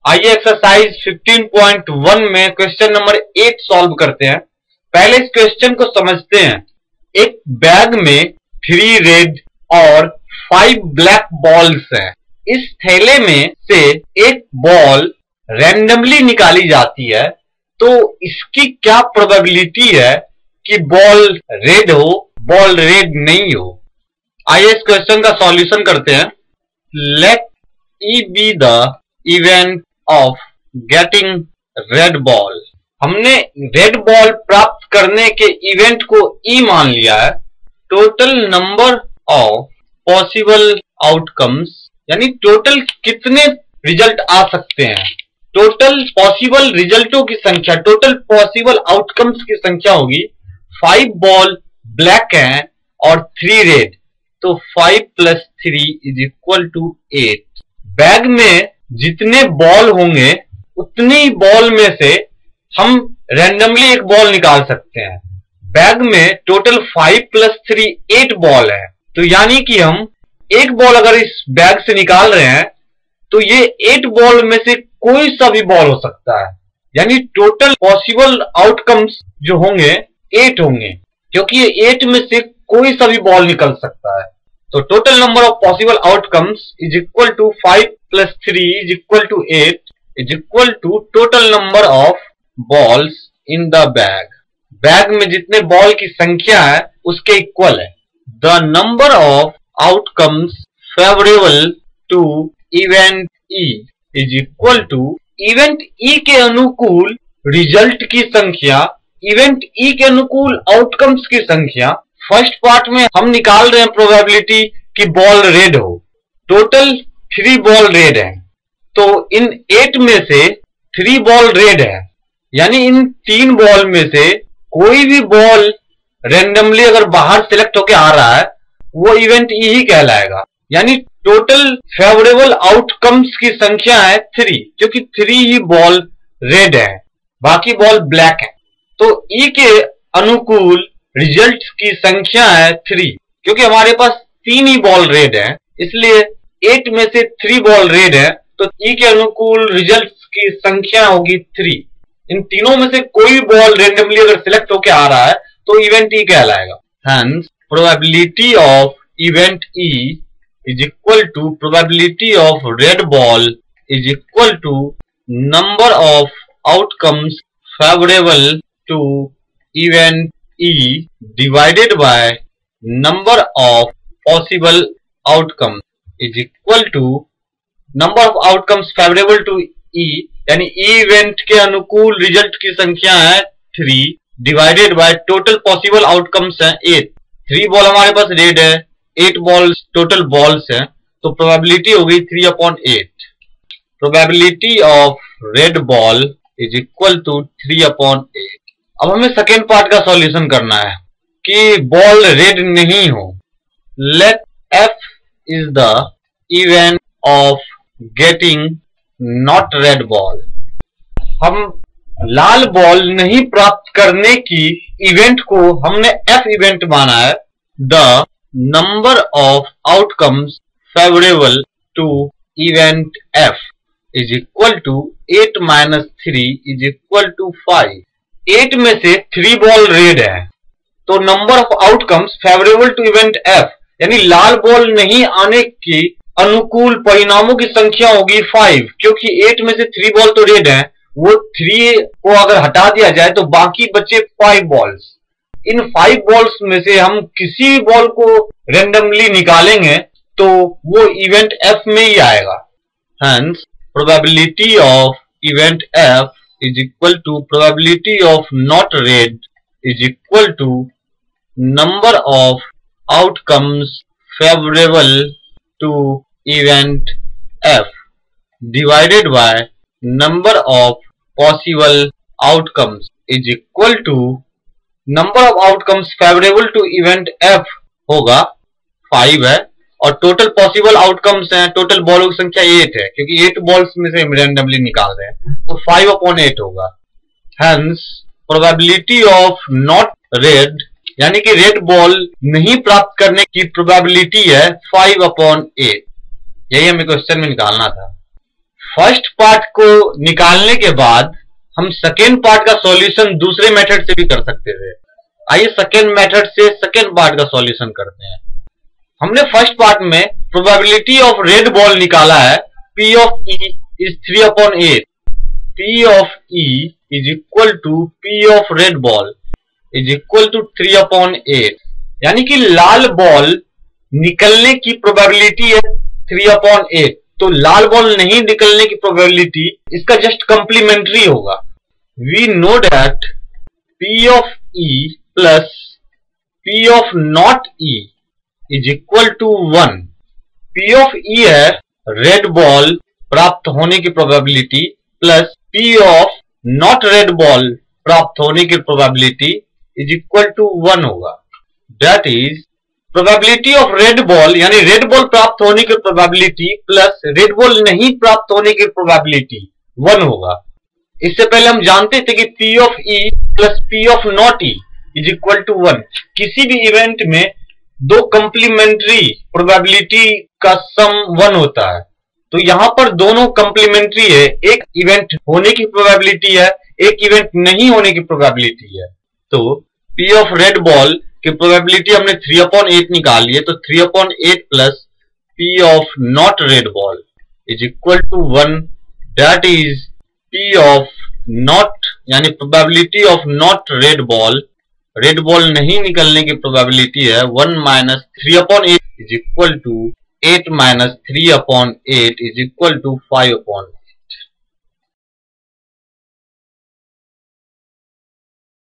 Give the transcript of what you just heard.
आइए एक्सरसाइज 15.1 में question number 8 solve करते हैं। पहले इस क्वेश्चन को समझते हैं। एक बैग में 3 रेड और 5 ब्लैक बॉल्स हैं। इस थैले में से एक बॉल रैंडमली निकाली जाती है, तो इसकी क्या प्रोबेबिलिटी है कि बॉल रेड हो, बॉल रेड नहीं हो। आइए इस क्वेश्चन का सॉल्यूशन करते हैं। Let E be the event of getting red ball. हमने रेड बॉल प्राप्त करने के इवेंट को ई मान लिया है। Total number of possible outcomes, यानी टोटल कितने रिजल्ट आ सकते हैं। टोटल पॉसिबल रिजल्टों की संख्या, टोटल पॉसिबल आउटकम्स की संख्या होगी 5 बॉल ब्लैक हैं और 3 रेड, तो 5 + 3 = 8। बैग में जितने बॉल होंगे उतनी बॉल में से हम रैंडमली एक बॉल निकाल सकते हैं। बैग में टोटल 5 + 3 8 बॉल है, तो यानी कि हम एक बॉल अगर इस बैग से निकाल रहे हैं तो ये 8 बॉल में से कोई सा भी बॉल हो सकता है। यानी टोटल पॉसिबल आउटकम्स जो होंगे 8 होंगे, क्योंकि ये 8 में से कोई सा भी बॉल निकल सकता है। तो total number of possible outcomes = 5 + 3 = 8 total number of balls in the bag. Bag में जितने बॉल की संख्या है उसके इक्वल है। The number of outcomes favourable to event E event E के अनुकूल रिजल्ट की संख्या, इवेंट ई के अनुकूल आउटकम्स की संख्या। फर्स्ट पार्ट में हम निकाल रहे हैं प्रोबेबिलिटी कि बॉल रेड हो। टोटल 3 बॉल रेड है, तो इन 8 में से 3 बॉल रेड है, यानी इन 3 बॉल में से कोई भी बॉल रेंडमली अगर बाहर सिलेक्ट होके आ रहा है वो इवेंट ई ही कहलाएगा। यानी टोटल फेवरेबल आउटकम्स की संख्या है 3, क्योंकि 3 ही बॉल रेड है, बाकी बॉल ब्लैक है। तो ई के अनुकूल रिजल्ट की संख्या है 3, क्योंकि हमारे पास 3 ही बॉल रेड है, इसलिए 8 में से 3 बॉल रेड है, तो ई के अनुकूल रिजल्ट की संख्या होगी 3। इन तीनों में से कोई बॉल रेंडमली अगर सिलेक्ट होके आ रहा है तो इवेंट ई कहलाएगा। Hence probability of event E probability of red ball number of outcomes favourable to event E divided by number of possible outcomes number of outcomes favorable to E, यानी E event के अनुकूल result की संख्या है 3 divided by total possible outcomes हैं 8। 3 ball हमारे पास red है, 8 ball total balls हैं, तो प्रोबेबिलिटी हो गई 3/8। Probability of red ball = 3/8। अब हमें सेकेंड पार्ट का सॉल्यूशन करना है कि बॉल रेड नहीं हो। Let F is the event of getting not red ball. हम लाल बॉल नहीं प्राप्त करने की इवेंट को हमने F इवेंट माना है। The number of outcomes favourable to event F = 8 - 3 = 5। 8 में से 3 बॉल रेड है, तो number of outcomes favourable to event F, यानी लाल बॉल नहीं आने की अनुकूल परिणामों की संख्या होगी 5, क्योंकि 8 में से 3 बॉल तो रेड है, वो 3 को अगर हटा दिया जाए तो बाकी बचे 5 बॉल्स। इन 5 बॉल्स में से हम किसी बॉल को रेंडमली निकालेंगे तो वो इवेंट F में ही आएगा। Hence probability of event F probability of not red number of outcomes favorable to event F divided by number of possible outcomes number of outcomes favorable to event F होगा 5 है, और total possible outcomes हैं, total बॉलों की संख्या 8 है, क्योंकि 8 balls में से हम रैंडमली निकाल रहे हैं, तो 5/8 होगा। Hence probability of not red, यानी कि रेड बॉल नहीं प्राप्त करने की प्रोबेबिलिटी है 5/8। यही हमें क्वेश्चन में निकालना था। फर्स्ट पार्ट को निकालने के बाद हम सेकेंड पार्ट का सॉल्यूशन दूसरे मेथड से भी कर सकते थे। आइए सेकेंड मेथड से सेकेंड पार्ट का सॉल्यूशन करते हैं। हमने फर्स्ट पार्ट में प्रोबेबिलिटी ऑफ रेड बॉल निकाला है, P of E is 3/8। P of E is equal to P of red ball is equal to 3/8, यानी कि लाल बॉल निकलने की प्रोबेबिलिटी है 3/8। तो लाल बॉल नहीं निकलने की प्रोबेबिलिटी इसका जस्ट कंप्लीमेंट्री होगा। We know that P of E plus P of not E is equal to 1। P of E है रेड बॉल प्राप्त होने की probability plus P of not red ball प्राप्त होने की प्रोबेबिलिटी इज इक्वल टू 1 होगा। That is probability of red ball यानी red ball प्राप्त होने की प्रोबेबिलिटी प्लस रेड बॉल नहीं प्राप्त होने की प्रोबेबिलिटी 1 होगा। इससे पहले हम जानते थे कि P of E plus P of not E is equal to 1। किसी भी इवेंट में दो कंप्लीमेंट्री प्रोबेबिलिटी का सम 1 होता है, तो यहां पर दोनों कंप्लीमेंट्री है। एक इवेंट होने की प्रोबेबिलिटी है, एक इवेंट नहीं होने की प्रोबेबिलिटी है। तो P ऑफ रेड बॉल की प्रोबेबिलिटी हमने 3/8 निकाली है, तो 3/8 plus P of not red ball is equal to 1। That is P of not यानी probability of not red ball नहीं निकलने की प्रोबेबिलिटी है 1 minus 3/8 is equal to 8 minus 3/8 is equal to 5/8।